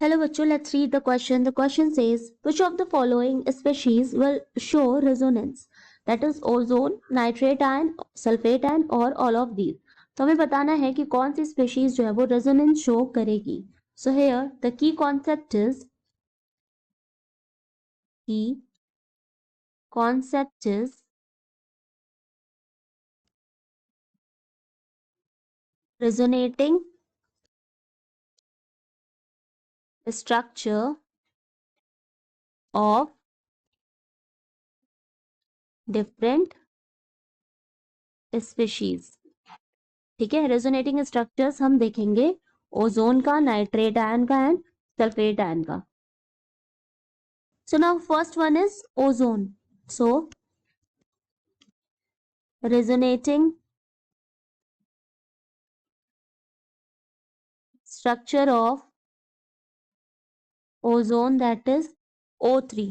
Hello bachcho, let's read the question. The question says, which of the following species will show resonance? That is ozone, nitrate ion, sulfate ion और all of these. तो हमें बताना है कि कौन सी species जो है वो रेजोनेंस शो करेगी. So here the key concept is resonating structure of different species. ठीक है, रेजोनेटिंग स्ट्रक्चर्स हम देखेंगे ओजोन का, नाइट्रेट आयन का एंड सल्फेट आयन का. So now first one is ozone. So resonating structure of ozone that is O3.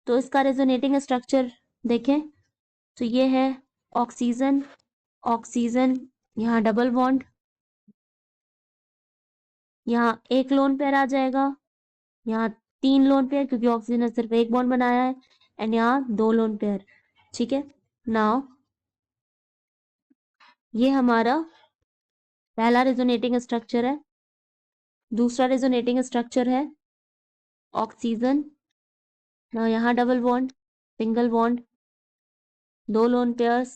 तो इसका resonating structure देखें तो ये है ऑक्सीजन, ऑक्सीजन, यहाँ डबल बॉन्ड, यहाँ एक लोन पेयर आ जाएगा, यहाँ 3 लोन पेयर क्योंकि ऑक्सीजन ने सिर्फ एक बॉन्ड बनाया है, एंड यहाँ 2 लोन पेयर. ठीक है, नाउ ये हमारा पहला रेजोनेटिंग स्ट्रक्चर है. दूसरा रेजोनेटिंग स्ट्रक्चर है ऑक्सीजन. नाउ यहाँ double bond, single bond, 2 lone pairs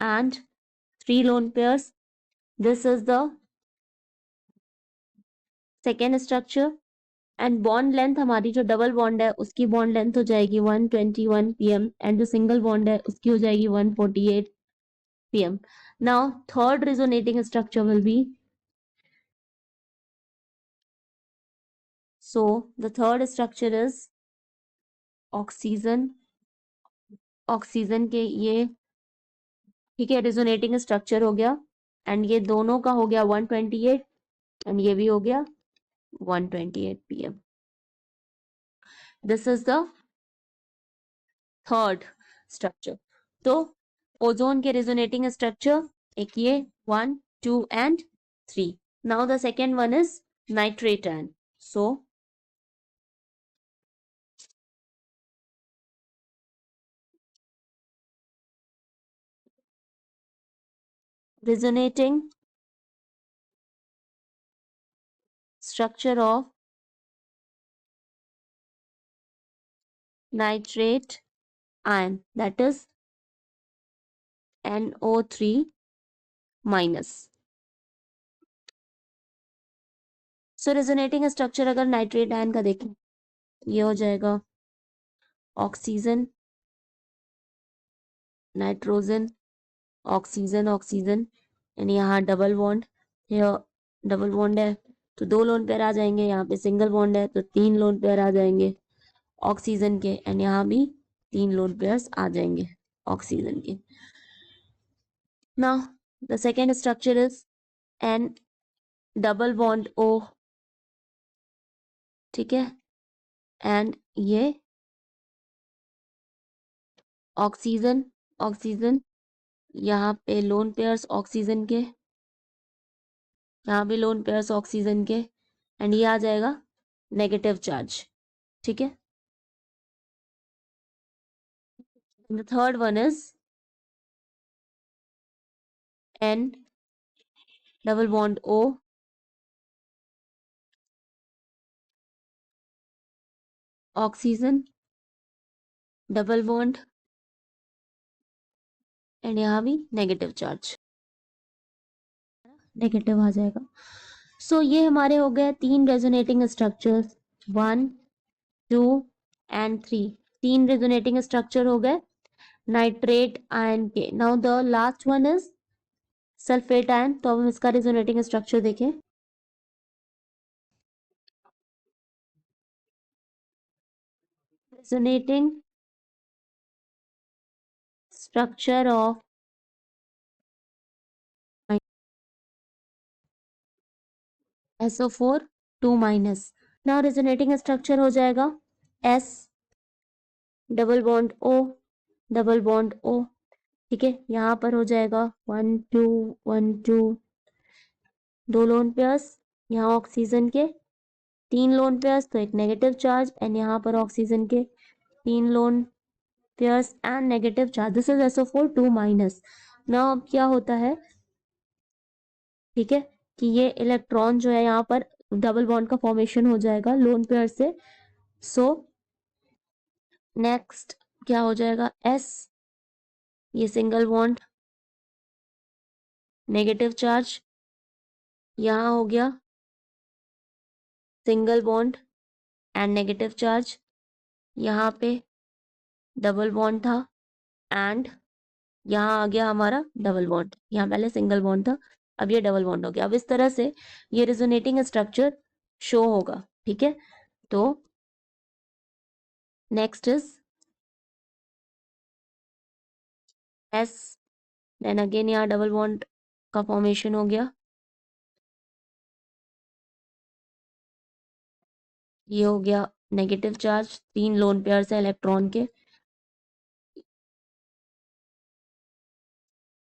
and 3 lone pairs. This is the second structure. And bond length हमारी जो डबल बॉन्ड है उसकी बॉन्ड लेंथ हो जाएगी 121 pm एंड जो सिंगल बॉन्ड है उसकी हो जाएगी 148 pm. Now third resonating structure will be, so the third structure is oxygen. Oxygen के ये ठीक है रेजोनेटिंग स्ट्रक्चर हो गया एंड ये दोनों का हो गया 128 एंड ये भी हो गया 128 pm. This is the third structure. तो ओजोन के रेजोनेटिंग स्ट्रक्चर एक ये 1, 2 and 3. Now the second one is nitrate ion. So resonating structure of nitrate ion that is NO3 minus. So resonating structure अगर nitrate ion का देखें ये हो जाएगा oxygen, nitrogen, oxygen, oxygen and यहाँ डबल बॉन्ड, यहाँ डबल बॉन्ड है तो 2 लोन पेयर आ जाएंगे, यहाँ पे सिंगल बॉन्ड है तो 3 लोन पेयर आ जाएंगे ऑक्सीजन के एंड यहाँ भी 3 लोन पेयर्स आ जाएंगे ऑक्सीजन के. Now the second structure is an double bond O. ठीक है, एंड ये ऑक्सीजन, ऑक्सीजन, यहाँ पे लोन पेयर्स ऑक्सीजन के, यहाँ भी लोन पेयर्स ऑक्सीजन के एंड ये आ जाएगा नेगेटिव चार्ज. ठीक है, the third one is an double bond O, oxygen, double bond and यहाँ भी नेगेटिव चार्ज, नेगेटिव आ जाएगा. सो ये हमारे हो गए 3 resonating structures 1, 2 and 3. 3 resonating structure हो गए नाइट्रेट आयन के. Now the last one is sulphate ion. तो अब हम इसका रेजोनेटिंग स्ट्रक्चर देखें. Resonating structure of SO4 2 minus. Now resonating structure हो जाएगा S double bond O, double bond O. ठीक है, यहाँ पर हो जाएगा 1 2 1 2, 2 लोन पेयर्स यहाँ ऑक्सीजन के 3 लोन पेयर्स तो एक नेगेटिव चार्ज, एंड यहाँ पर ऑक्सीजन के 3 lone pairs and negative charge, this is SO4 2 minus. Now अब क्या होता है, ठीक है, कि ये इलेक्ट्रॉन जो है यहाँ पर डबल बॉन्ड का फॉर्मेशन हो जाएगा लोन पेयर से। सो नेक्स्ट क्या हो जाएगा, S, ये सिंगल बॉन्ड नेगेटिव चार्ज, यहाँ हो गया single bond and negative charge, यहाँ पे डबल बॉन्ड था एंड यहाँ आ गया हमारा डबल बॉन्ड, यहाँ पहले सिंगल बॉन्ड था, अब ये डबल बॉन्ड हो गया। अब इस तरह से ये रिजोनेटिंग स्ट्रक्चर शो होगा, ठीक है। तो next is S, then again यहाँ डबल बॉन्ड का फॉर्मेशन हो गया, ये हो गया नेगेटिव चार्ज, 3 लोन पेयर्स है इलेक्ट्रॉन के,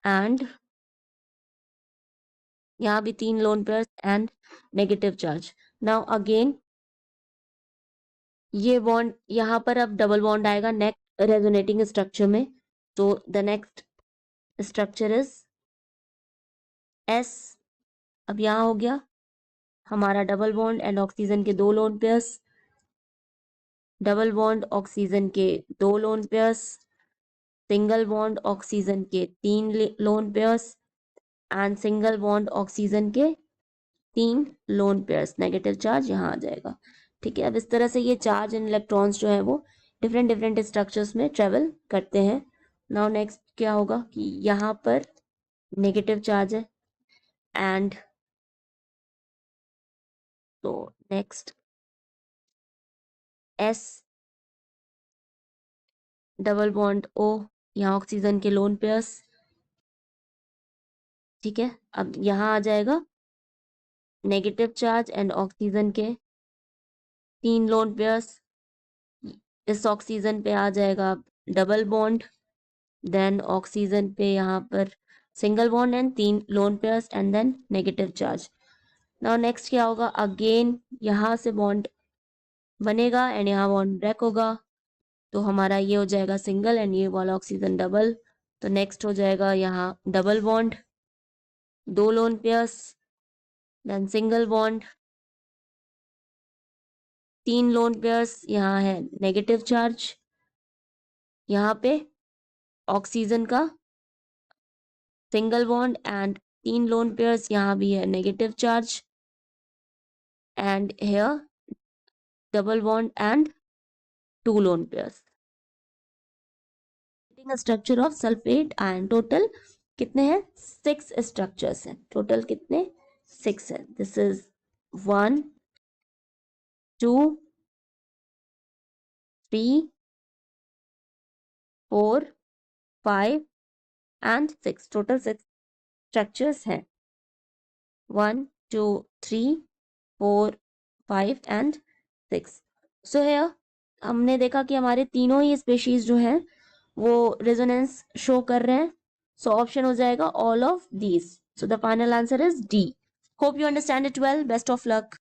एंड यहाँ भी 3 lone pairs and negative charge. Now again ये बॉन्ड यहाँ पर अब डबल बॉन्ड आएगा नेक्स्ट रेजोनेटिंग स्ट्रक्चर में। तो the next structure is S। अब यहाँ हो गया हमारा डबल बॉन्ड एंड ऑक्सीजन के 2 lone pairs, double bond oxygen के 2 lone pairs, single bond oxygen के 3 lone pairs and single bond oxygen के 3 लोन पेयर्स, नेगेटिव चार्ज यहाँ आ जाएगा, ठीक है। अब इस तरह से ये चार्ज एंड इलेक्ट्रॉन्स जो है वो डिफरेंट डिफरेंट स्ट्रक्चर्स में ट्रेवल करते हैं। नाउ नेक्स्ट क्या होगा कि यहाँ पर नेगेटिव चार्ज है एंड तो next S double bond O, यहाँ ऑक्सीजन के लोन पेयर्स, ठीक है। अब यहाँ आ जाएगा नेगेटिव चार्ज एंड ऑक्सीजन के 3 लोन पेयर्स, इस ऑक्सीजन पे आ जाएगा डबल बॉन्ड, देन ऑक्सीजन पे यहाँ पर single bond and 3 lone pairs and then negative charge. Now next क्या होगा, अगेन यहाँ से बॉन्ड बनेगा एंड यहाँ बॉन्ड ब्रेक होगा, तो हमारा ये हो जाएगा सिंगल एंड ये वाला ऑक्सीजन डबल। तो नेक्स्ट हो जाएगा यहाँ double bond, 2 lone pairs, then single bond, 3 lone pairs, यहाँ है नेगेटिव चार्ज, यहाँ पे ऑक्सीजन का single bond and 3 lone pairs, यहाँ भी है negative charge and here double bond and 2 lone pairs. Structure of sulphate ion, total कितने हैं, 6 स्ट्रक्चर्स हैं, टोटल कितने 6 है। This is 1 2 3 4 5 and 6, total 6 structures हैं, 1 2 3 4 5 एंड 6। सो हियर हमने देखा कि हमारे तीनों ही स्पेशीज जो हैं वो रेजोनेंस शो कर रहे हैं। सो ऑप्शन हो जाएगा all of these. So the final answer is D। Hope you understand it well. Best of luck.